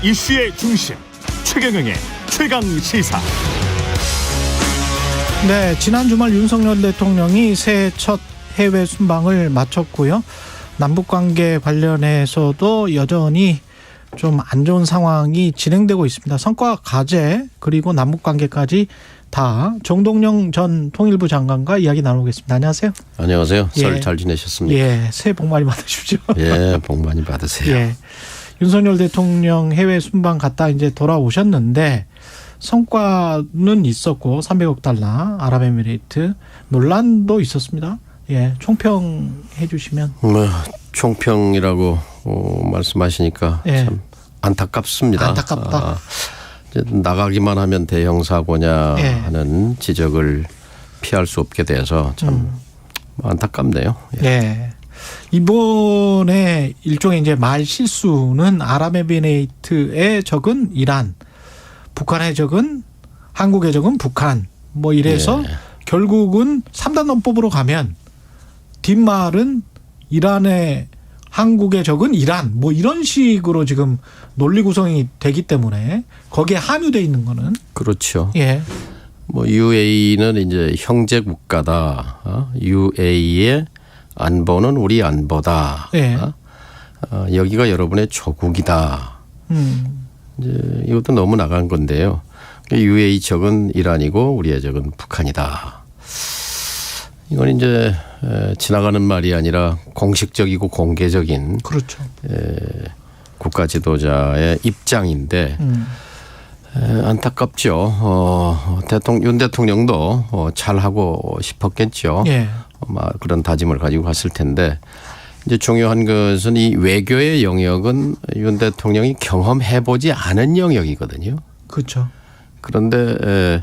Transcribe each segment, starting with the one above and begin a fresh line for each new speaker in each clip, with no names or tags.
이슈의 중심 최경영의 최강시사.
네, 지난 주말 윤석열 대통령이 새해 첫 해외 순방을 마쳤고요. 남북관계 관련해서도 여전히 좀 안 좋은 상황이 진행되고 있습니다. 성과 과제 그리고 남북관계까지 다 정동영 전 통일부 장관과 이야기 나누겠습니다. 안녕하세요.
안녕하세요. 설 잘 지내셨습니까?
예, 새해 복 많이 받으십시오.
예, 복 많이 받으세요.
예, 윤석열 대통령 해외 순방 갔다 이제 돌아오셨는데 성과는 있었고 300억 달러 아랍에미레이트 논란도 있었습니다. 예, 총평해 주시면.
총평이라고 말씀하시니까
예.
참 안타깝습니다.
안타깝다.
이제 나가기만 하면 대형 사고냐
예.
하는 지적을 피할 수 없게 돼서 참 안타깝네요. 예.
예. 이번에 일종의 이제 말 실수는 아랍에미레이트의 적은 이란, 북한의 적은 한국의 적은 북한 뭐 이래서
예.
결국은 3단 논법으로 가면 뒷말은 이란의 한국의 적은 이란 뭐 이런 식으로 지금 논리 구성이 되기 때문에 거기에 함유돼 있는 거는
그렇죠.
예.
뭐 UAE는 이제 형제 국가다. UAE의 안보는 우리 안보다.
예.
여기가 여러분의 조국이다. 이제 이것도 너무 나간 건데요. UAE 적은 이란이고 우리의 적은 북한이다. 이건 이제 지나가는 말이 아니라 공식적이고 공개적인
그렇죠.
국가 지도자의 입장인데 안타깝죠. 윤 대통령도 잘하고 싶었겠죠.
예.
그런 다짐을 가지고 갔을 텐데 이제 중요한 것은 이 외교의 영역은 윤 대통령이 경험해보지 않은 영역이거든요.
그렇죠.
그런데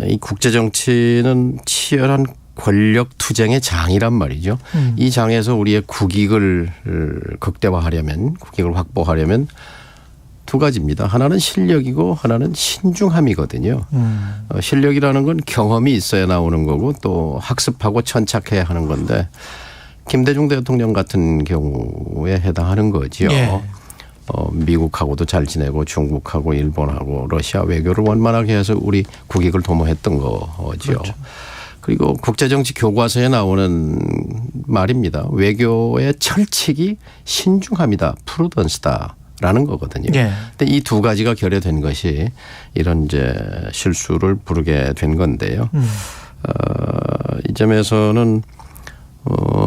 이 국제정치는 치열한 권력 투쟁의 장이란 말이죠. 이 장에서 우리의 국익을 극대화하려면 국익을 확보하려면 두 가지입니다. 하나는 실력이고 하나는 신중함이거든요. 실력이라는 건 경험이 있어야 나오는 거고 또 학습하고 천착해야 하는 건데 김대중 대통령 같은 경우에 해당하는 거죠.
예.
미국하고도 잘 지내고 중국하고 일본하고 러시아 외교를 원만하게 해서 우리 국익을 도모했던 거죠.
그렇죠.
그리고 국제정치 교과서에 나오는 말입니다. 외교의 철칙이 신중함이다. 프루던스다라는 거거든요.
예.
근데 이 두 가지가 결여된 것이 이런 이제 실수를 부르게 된 건데요. 이 점에서는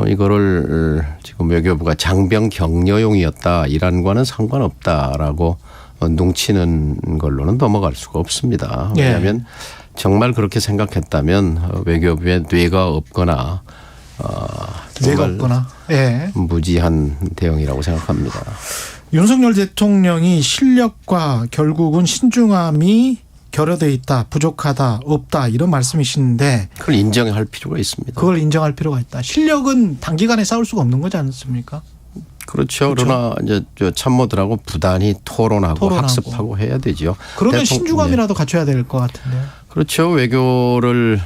이거를 지금 외교부가 장병 격려용이었다. 이란과는 상관없다라고 뭉치는 걸로는 넘어갈 수가 없습니다. 왜냐하면 정말 그렇게 생각했다면 외교부에 뇌가 없거나
뇌가 없거나 예.
무지한 대응이라고 생각합니다.
윤석열 대통령이 실력과 결국은 신중함이 결여돼 있다, 부족하다, 없다 이런 말씀이신데
그걸 인정할 필요가 있습니다.
그걸 인정할 필요가 있다. 실력은 단기간에 쌓을 수가 없는 거지 않습니까?
그렇죠. 그러나 이제 참모들하고 부단히 토론하고 학습하고 해야 되죠.
그러면 신중함이라도 갖춰야 될 것 같은데요.
그렇죠. 외교를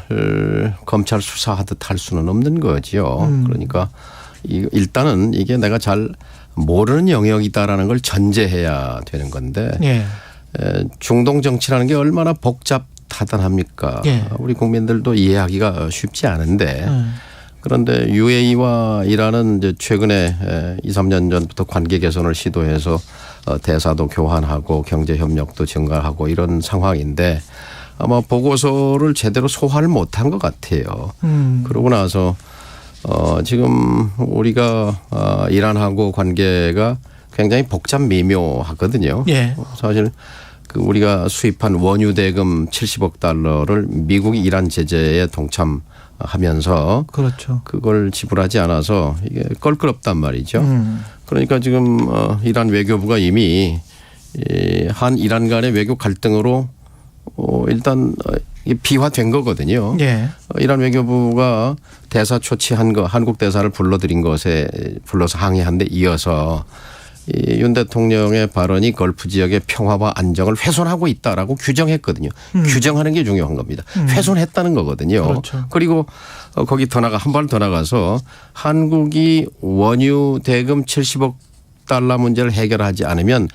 검찰 수사하듯 할 수는 없는 거죠. 그러니까 일단은 이게 내가 잘 모르는 영역이다라는 걸 전제해야 되는 건데
예.
중동 정치라는 게 얼마나 복잡하단합니까?
예.
우리 국민들도 이해하기가 쉽지 않은데 그런데 UAE와 이란은 이제 최근에 2, 3년 전부터 관계 개선을 시도해서 대사도 교환하고 경제 협력도 증가하고 이런 상황인데 아마 보고서를 제대로 소화를 못한 것 같아요. 그러고 나서 지금 우리가 이란하고 관계가 굉장히 복잡 미묘하거든요.
예.
사실 우리가 수입한 원유 대금 70억 달러를 미국이 이란 제재에 동참하면서
그렇죠.
그걸 지불하지 않아서 이게 껄끄럽단 말이죠. 그러니까 지금 이란 외교부가 이미 한 이란 간의 외교 갈등으로 일단 비화된 거거든요.
예.
이란 외교부가 대사 초치한 거 한국 대사를 불러들인 것에 불러서 항의한 데 이어서 윤 대통령의 발언이 걸프 지역의 평화와 안정을 훼손하고 있다라고 규정했거든요. 규정하는 게 중요한 겁니다. 훼손했다는 거거든요.
그렇죠.
그리고 거기 더 나가 한 발 더 나가서 한국이 원유 대금 70억 달러 문제를 해결하지 않으면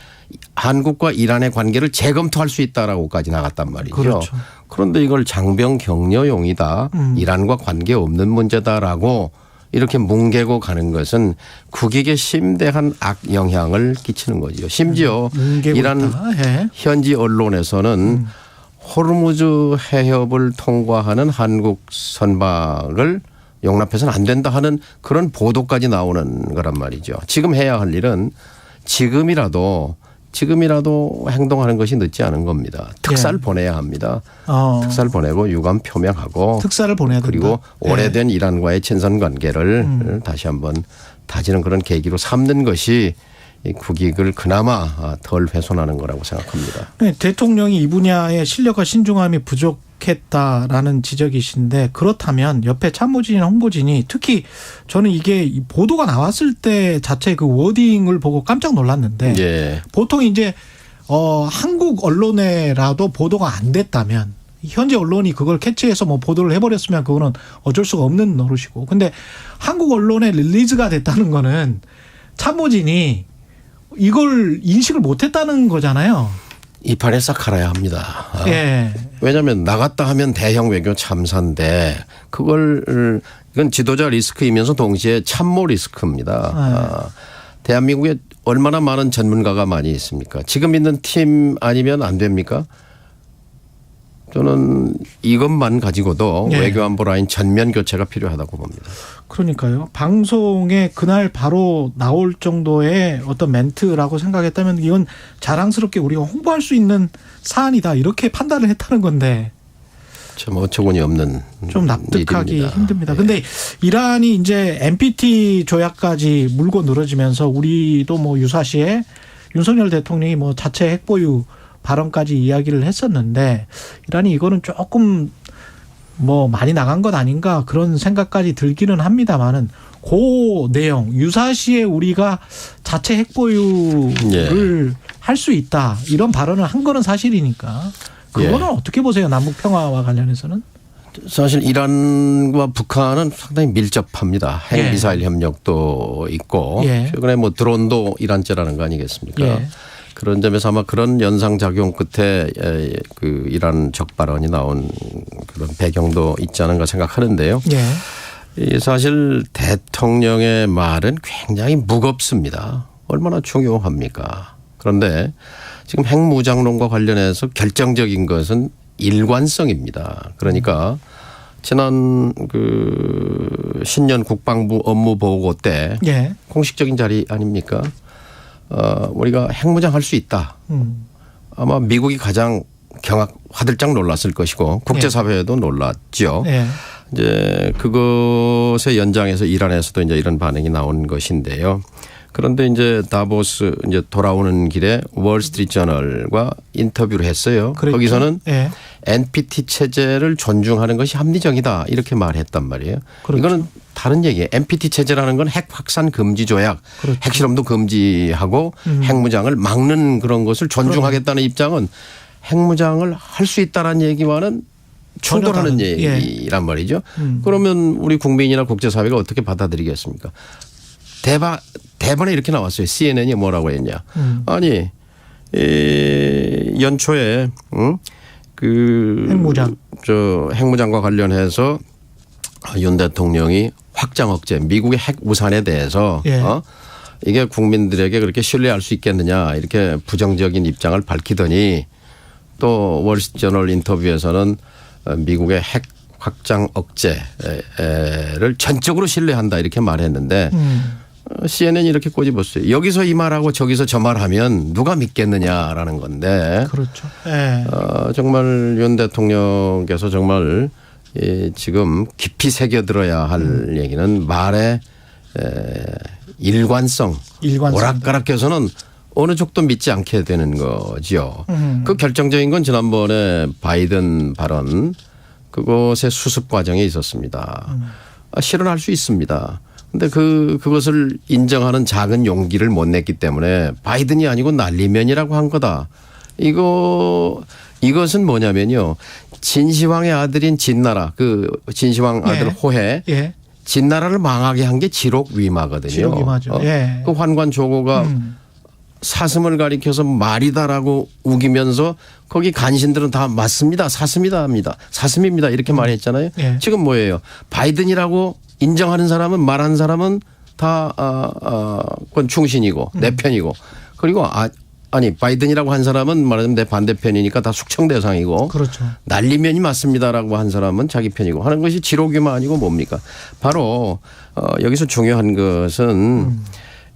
한국과 이란의 관계를 재검토할 수 있다라고까지 나갔단 말이죠.
그렇죠.
그런데 이걸 장병 격려용이다. 이란과 관계없는 문제다라고 이렇게 뭉개고 가는 것은 국익에 심대한 악영향을 끼치는 거죠. 심지어 이란
예.
현지 언론에서는 호르무즈 해협을 통과하는 한국 선박을 용납해서는 안 된다 하는 그런 보도까지 나오는 거란 말이죠. 지금 해야 할 일은 지금이라도 행동하는 것이 늦지 않은 겁니다. 특사를 보내야 합니다. 특사를 보내고 유감 표명하고
특사를 보내야 된다.
그리고 오래된 이란과의 친선 관계를 다시 한번 다지는 그런 계기로 삼는 것이 이 국익을 그나마 덜 훼손하는 거라고 생각합니다.
네, 대통령이 이 분야의 실력과 신중함이 부족했다라는 지적이신데 그렇다면 옆에 참모진이나 홍보진이 특히 저는 이게 보도가 나왔을 때 자체 그 워딩을 보고 깜짝 놀랐는데
예.
보통 이제 한국 언론에라도 보도가 안 됐다면 현재 언론이 그걸 캐치해서 뭐 보도를 해버렸으면 그거는 어쩔 수가 없는 노릇이고 근데 한국 언론에 릴리즈가 됐다는 거는 참모진이 이걸 인식을 못했다는 거잖아요.
이 판에 싹 갈아야 합니다.
예.
왜냐하면 나갔다 하면 대형 외교 참사인데 이건 지도자 리스크이면서 동시에 참모 리스크입니다. 대한민국에 얼마나 많은 전문가가 많이 있습니까? 지금 있는 팀 아니면 안 됩니까? 저는 이것만 가지고도
예.
외교안보 라인 전면 교체가 필요하다고 봅니다.
그러니까요. 방송에 그날 바로 나올 정도의 어떤 멘트라고 생각했다면 이건 자랑스럽게 우리가 홍보할 수 있는 사안이다. 이렇게 판단을 했다는 건데.
참 어처구니 없는
좀 납득하기
일입니다.
힘듭니다.
예.
근데 이란이 이제 NPT 조약까지 물고 늘어지면서 우리도 뭐 유사시에 윤석열 대통령이 뭐 자체 핵보유 발언까지 이야기를 했었는데 이란이 이거는 조금 뭐 많이 나간 것 아닌가 그런 생각까지 들기는 합니다만은 그 내용 유사시에 우리가 자체 핵보유를 할 수 있다 이런 발언을 한 거는 사실이니까 그거는 어떻게 보세요? 남북 평화와 관련해서는?
사실 이란과 북한은 상당히 밀접합니다.
예.
핵미사일 협력도 있고
예.
최근에 뭐 드론도 이란제라는 거 아니겠습니까?
예.
그런 점에서 아마 그런 연상작용 끝에 그 이란 적발언이 나온 그런 배경도 있지 않은가 생각하는데요.
예.
이 사실 대통령의 말은 굉장히 무겁습니다. 얼마나 중요합니까? 그런데 지금 핵무장론과 관련해서 결정적인 것은 일관성입니다. 그러니까 지난 그 신년 국방부 업무 보고 때
예.
공식적인 자리 아닙니까? 우리가 핵무장할 수 있다. 아마 미국이 가장 화들짝 놀랐을 것이고 국제사회도 놀랐죠.
예.
이제 그것의 연장에서 이란에서도 이제 이런 반응이 나온 것인데요. 그런데 이제 다보스 이제 돌아오는 길에 월스트리트저널과 인터뷰를 했어요.
그랬죠.
거기서는
예.
NPT 체제를 존중하는 것이 합리적이다 이렇게 말했단 말이에요.
그렇죠.
이거는 다른 얘기예요. NPT 체제라는 건 핵 확산 금지 조약,
그렇죠.
핵실험도 금지하고 핵무장을 막는 그런 것을 존중하겠다는 입장은 핵무장을 할 수 있다는 얘기와는 충돌하는
다른,
얘기란 말이죠. 그러면 우리 국민이나 국제사회가 어떻게 받아들이겠습니까? 대번에 이렇게 나왔어요. CNN이 뭐라고 했냐. 아니 연초에 핵무장과 관련해서 윤 대통령이 확장 억제 미국의 핵 우산에 대해서
예.
이게 국민들에게 그렇게 신뢰할 수 있겠느냐 이렇게 부정적인 입장을 밝히더니 또 월스트리트저널 인터뷰에서는 미국의 핵 확장 억제를 전적으로 신뢰한다 이렇게 말했는데 CNN이 이렇게 꼬집었어요. 여기서 이 말하고 저기서 저 말하면 누가 믿겠느냐라는 건데.
그렇죠. 예.
정말 윤 대통령께서 정말 지금 깊이 새겨들어야 할 얘기는 말의 일관성. 오락가락해서는 어느 쪽도 믿지 않게 되는 거지요. 그 결정적인 건 지난번에 바이든 발언 그것의 수습 과정에 있었습니다. 실현할 수 있습니다. 근데 그것을 인정하는 작은 용기를 못 냈기 때문에 바이든이 아니고 난리면이라고 한 거다. 이것은 뭐냐면요. 진시황의 아들인 진나라 그 진시황 아들 호해
예.
진나라를 망하게 한 게 지록 위마거든요.
지록 위마죠. 예.
그 환관 조고가 사슴을 가리켜서 말이다라고 우기면서 거기 간신들은 다 맞습니다. 사슴이다. 사슴입니다. 이렇게 말했잖아요.
예.
지금 뭐예요? 바이든이라고 인정하는 사람은 말하는 사람은 다 그건 충신이고 내 편이고 그리고 아니 바이든이라고 한 사람은 말하자면 내 반대편이니까 다 숙청 대상이고
그렇죠.
날리면이 맞습니다라고 한 사람은 자기 편이고 하는 것이 지로규마 아니고 뭡니까? 바로 여기서 중요한 것은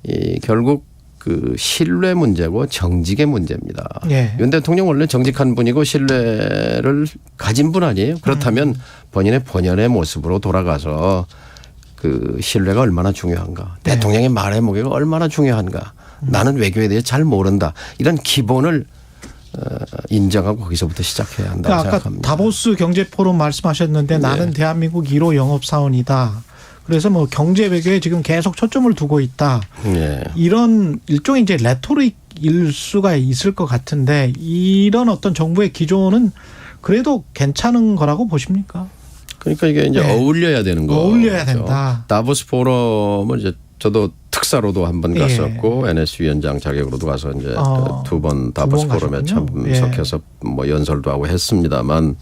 이 결국 그 신뢰 문제고 정직의 문제입니다.
예.
윤 대통령 원래 정직한 분이고 신뢰를 가진 분 아니에요? 그렇다면 본연의 모습으로 돌아가서 그 신뢰가 얼마나 중요한가.
네.
대통령의 말의 무게가 얼마나 중요한가. 나는 외교에 대해 잘 모른다. 이런 기본을 인정하고 거기서부터 시작해야 한다고
그러니까 아까
생각합니다.
다보스 경제 포럼 말씀하셨는데 나는 대한민국 1호 영업사원이다. 그래서 뭐 경제 외교에 지금 계속 초점을 두고 있다.
네.
이런 일종의 이제 레토릭일 수가 있을 것 같은데 이런 어떤 정부의 기조는 그래도 괜찮은 거라고 보십니까?
그러니까 이게 이제
네.
어울려야 되는 거죠.
어울려야 된다.
다보스 포럼을 이제 저도 특사로도 한 번
예.
갔었고 NS 위원장 자격으로도 가서 이제 두 번 다보스 포럼에
가셨군요.
참석해서 뭐 연설도 하고 했습니다만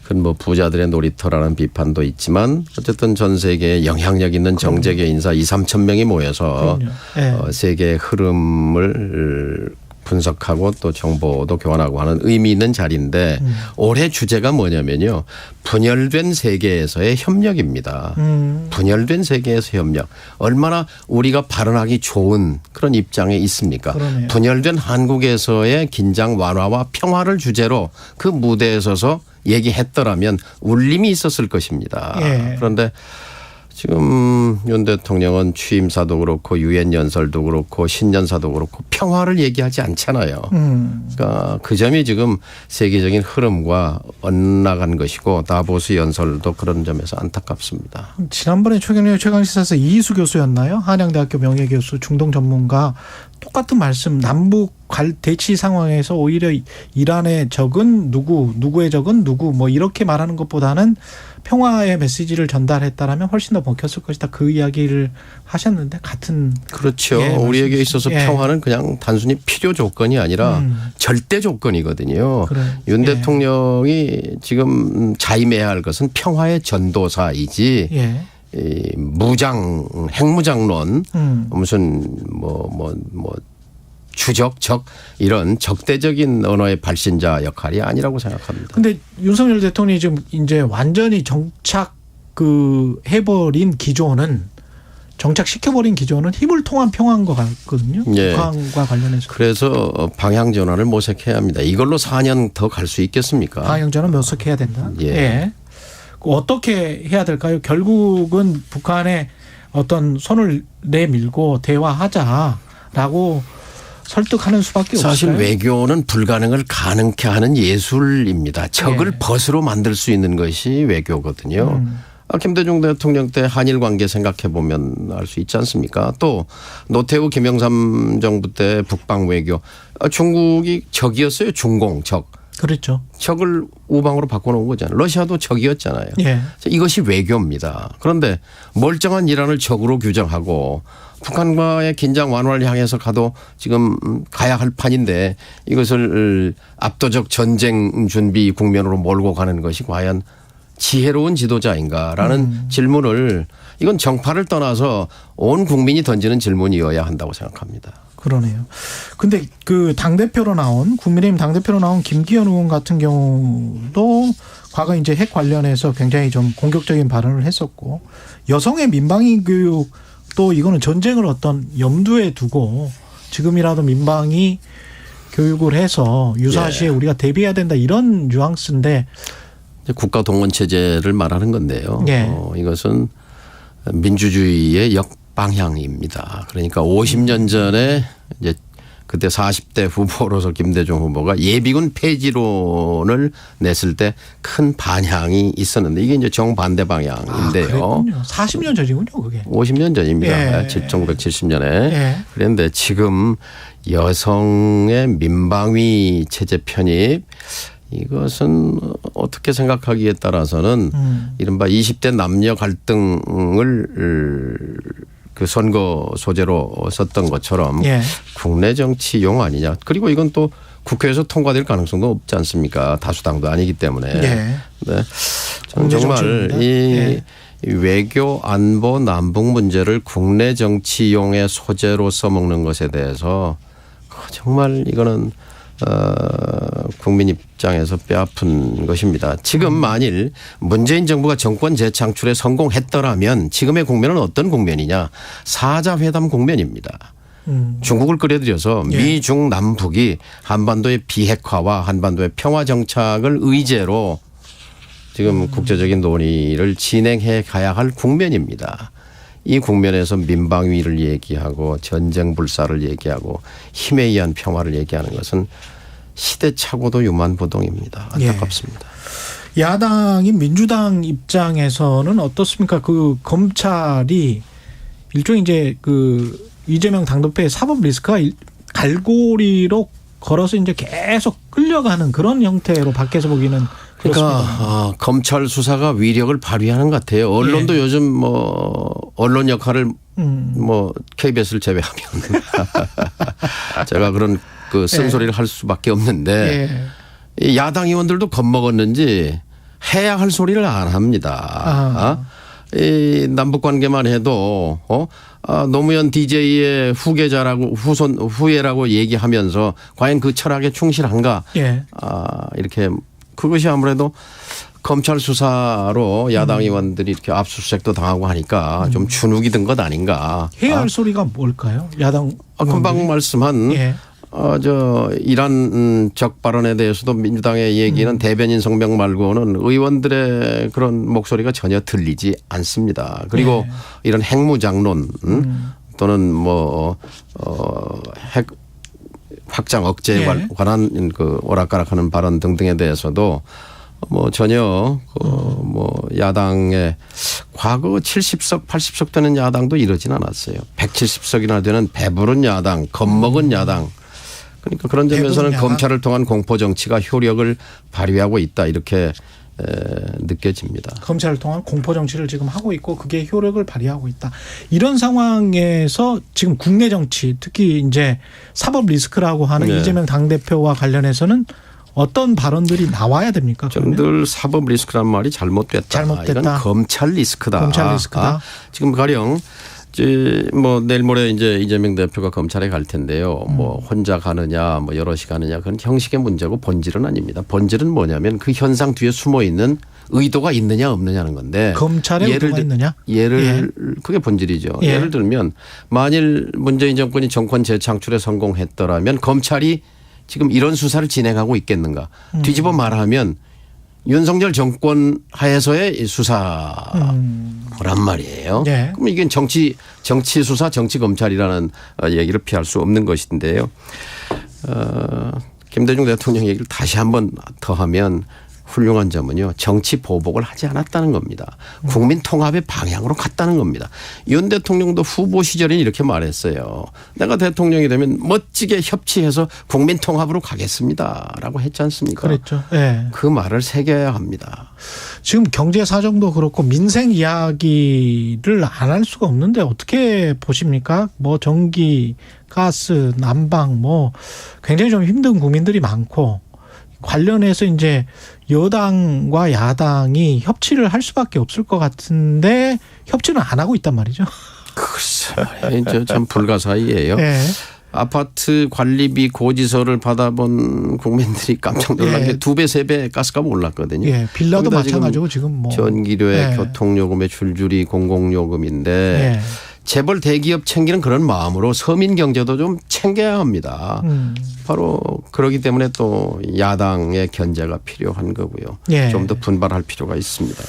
그건 뭐 부자들의 놀이터라는 비판도 있지만 어쨌든 전 세계에 영향력 있는 정재계 인사 2, 3천 명이 모여서
예.
세계의 흐름을 분석하고 또 정보도 교환하고 하는 의미 있는 자리인데 올해 주제가 뭐냐면요. 분열된 세계에서의 협력입니다. 분열된 세계에서 협력. 얼마나 우리가 발언하기 좋은 그런 입장에 있습니까?
그러네요.
분열된 한국에서의 긴장 완화와 평화를 주제로 그 무대에 서서 얘기했더라면 울림이 있었을 것입니다.
예.
그런데 지금 윤 대통령은 취임사도 그렇고 유엔 연설도 그렇고 신년사도 그렇고 평화를 얘기하지 않잖아요. 그러니까 그 점이 지금 세계적인 흐름과 엇나간 것이고 다보스 연설도 그런 점에서 안타깝습니다.
지난번에 최경영 최강시사에서 이희수 교수였나요? 한양대학교 명예교수 중동 전문가 똑같은 말씀 남북 대치 상황에서 오히려 이란의 적은 누구의 적은 누구 뭐 이렇게 말하는 것보다는 평화의 메시지를 전달했다라면 훨씬 더 먹혔을 것이다. 그 이야기를 하셨는데 같은
그렇죠.
예,
우리에게 있어서
예.
평화는 그냥 단순히 필요 조건이 아니라 절대 조건이거든요.
그래.
윤
예.
대통령이 지금 자임해야 할 것은 평화의 전도사이지
예.
이 핵무장론 무슨 주적 이런 적대적인 언어의 발신자 역할이 아니라고 생각합니다.
근데 윤석열 대통령이 지금 이제 완전히 해버린 기조는 정착시켜버린 기조는 힘을 통한 평화인 것 같거든요.
예.
북한과 관련해서.
그래서 방향 전환을 모색해야 합니다. 이걸로 4년 더 갈 수 있겠습니까?
방향 전환 모색해야 된다.
예.
예. 어떻게 해야 될까요? 결국은 북한에 어떤 손을 내밀고 대화하자라고 설득하는 수밖에
사실
없어요.
외교는 불가능을 가능케 하는 예술입니다. 적을
예.
벗으로 만들 수 있는 것이 외교거든요. 김대중 대통령 때 한일 관계 생각해 보면 알 수 있지 않습니까? 또 노태우 김영삼 정부 때 북방 외교 중국이 적이었어요. 중공 적.
그렇죠.
적을 우방으로 바꿔놓은 거잖아요. 러시아도 적이었잖아요.
예.
이것이 외교입니다. 그런데 멀쩡한 이란을 적으로 규정하고 북한과의 긴장 완화를 향해서 가도 지금 가야 할 판인데 이것을 압도적 전쟁 준비 국면으로 몰고 가는 것이 과연 지혜로운 지도자인가라는 질문을 이건 정파를 떠나서 온 국민이 던지는 질문이어야 한다고 생각합니다.
그러네요. 근데 그 국민의힘 당대표로 나온 김기현 의원 같은 경우도 과거 이제 핵 관련해서 굉장히 좀 공격적인 발언을 했었고 여성의 민방위 교육도 이거는 전쟁을 어떤 염두에 두고 지금이라도 민방위 교육을 해서 유사시에 우리가 대비해야 된다 이런 뉘앙스인데
국가 동원 체제를 말하는 건데요.
예.
이것은 민주주의의 역방향입니다. 그러니까 50년 전에 이제 그때 40대 후보로서 김대중 후보가 예비군 폐지론을 냈을 때 큰 반향이 있었는데 이게 이제 정반대 방향인데요.
그랬군요. 40년 전이군요, 그게.
50년 전입니다.
예.
1970년에.
예.
그런데 지금 여성의 민방위 체제 편입 이것은 어떻게 생각하기에 따라서는 이른바 20대 남녀 갈등을 그 선거 소재로 썼던 것처럼
예.
국내 정치용 아니냐. 그리고 이건 또 국회에서 통과될 가능성도 없지 않습니까? 다수당도 아니기 때문에.
예.
네. 저는 정말 이 외교 안보 남북 문제를 국내 정치용의 소재로 써먹는 것에 대해서 정말 이거는 국민 입장에서 뼈아픈 것입니다. 지금 만일 문재인 정부가 정권 재창출에 성공했더라면 지금의 국면은 어떤 국면이냐. 사자회담 국면입니다. 중국을 끌어들여서 미중 남북이 한반도의 비핵화와 한반도의 평화 정착을 의제로 지금 국제적인 논의를 진행해 가야 할 국면입니다. 이 국면에서 민방위를 얘기하고 전쟁 불사를 얘기하고 힘에 의한 평화를 얘기하는 것은 시대착오도 유만부동입니다. 안타깝습니다.
예. 야당인 민주당 입장에서는 어떻습니까? 그 검찰이 일종의 이제 그 이재명 당대표의 사법 리스크가 갈고리로 걸어서 이제 계속 끌려가는 그런 형태로 밖에서 보기는
그러니까 검찰 수사가 위력을 발휘하는 것 같아요. 언론도 요즘 뭐 언론 역할을 뭐 KBS를 제외하면 제가 그런 그 쓴소리를 할 수밖에 없는데 이 야당 의원들도 겁먹었는지 해야 할 소리를 안 합니다. 이 남북 관계만 해도 노무현 DJ의 후계자라고 후예라고 얘기하면서 과연 그 철학에 충실한가? 이렇게 그것이 아무래도 검찰 수사로 야당 의원들이 이렇게 압수수색도 당하고 하니까 좀 주눅이 든 것 아닌가.
해야 할 소리가 뭘까요? 야당
금방 말씀한 이란적 발언에 대해서도 민주당의 얘기는 대변인 성명 말고는 의원들의 그런 목소리가 전혀 들리지 않습니다. 그리고 이런 핵무장론 또는 뭐 핵 확장 억제에 관한 그 오락가락하는 발언 등등에 대해서도 뭐 전혀 뭐 야당의 과거 70석 80석 되는 야당도 이러진 않았어요. 170석이나 되는 배부른 야당, 겁먹은 야당. 그러니까 그런 점에서는 검찰을 통한 공포 정치가 효력을 발휘하고 있다 이렇게 느껴집니다.
검찰을 통한 공포 정치를 지금 하고 있고 그게 효력을 발휘하고 있다. 이런 상황에서 지금 국내 정치 특히 이제 사법 리스크라고 하는 이재명 당대표와 관련해서는 어떤 발언들이 나와야 됩니까?
저는 늘 사법 리스크란 말이 잘못됐다. 이건 검찰 리스크다.
검찰 리스크다.
지금 가령 뭐 내일 모레 이제 이재명 대표가 검찰에 갈 텐데요. 뭐 혼자 가느냐, 뭐 여럿이 가느냐 그건 형식의 문제고 본질은 아닙니다. 본질은 뭐냐면 그 현상 뒤에 숨어 있는 의도가 있느냐 없느냐는 건데.
검찰에 의도가 있느냐?
그게 본질이죠. 예를 들면 만일 문재인 정권이 정권 재창출에 성공했더라면 검찰이 지금 이런 수사를 진행하고 있겠는가. 뒤집어 말하면 윤석열 정권 하에서의 수사란 말이에요. 그럼 이게 정치 수사, 정치 검찰이라는 얘기를 피할 수 없는 것인데요. 김대중 대통령 얘기를 다시 한번 더 하면 훌륭한 점은요. 정치 보복을 하지 않았다는 겁니다. 국민 통합의 방향으로 갔다는 겁니다. 윤 대통령도 후보 시절에 이렇게 말했어요. 내가 대통령이 되면 멋지게 협치해서 국민 통합으로 가겠습니다라고 했지 않습니까?
그랬죠.
그 말을 새겨야 합니다.
지금 경제 사정도 그렇고 민생 이야기를 안 할 수가 없는데 어떻게 보십니까? 뭐 전기, 가스, 난방 뭐 굉장히 좀 힘든 국민들이 많고 관련해서 이제 여당과 야당이 협치를 할 수밖에 없을 것 같은데 협치는 안 하고 있단 말이죠.
글쎄, 참 불가사의예요. 아파트 관리비 고지서를 받아본 국민들이 깜짝 놀란 게 2배, 3배 가스값 올랐거든요.
빌라도 마찬가지고 지금 뭐
전기료에 교통요금에 줄줄이 공공요금인데 재벌 대기업 챙기는 그런 마음으로 서민 경제도 좀 챙겨야 합니다. 바로 그러기 때문에 또 야당의 견제가 필요한 거고요. 좀 더 분발할 필요가 있습니다.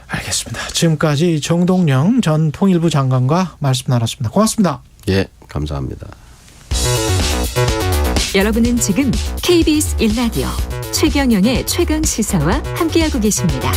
알겠습니다. 지금까지 정동영 전 통일부 장관과 말씀 나눴습니다. 고맙습니다.
예, 감사합니다.
여러분은 지금 KBS 1라디오 최경영의 최강 시사와 함께하고 계십니다.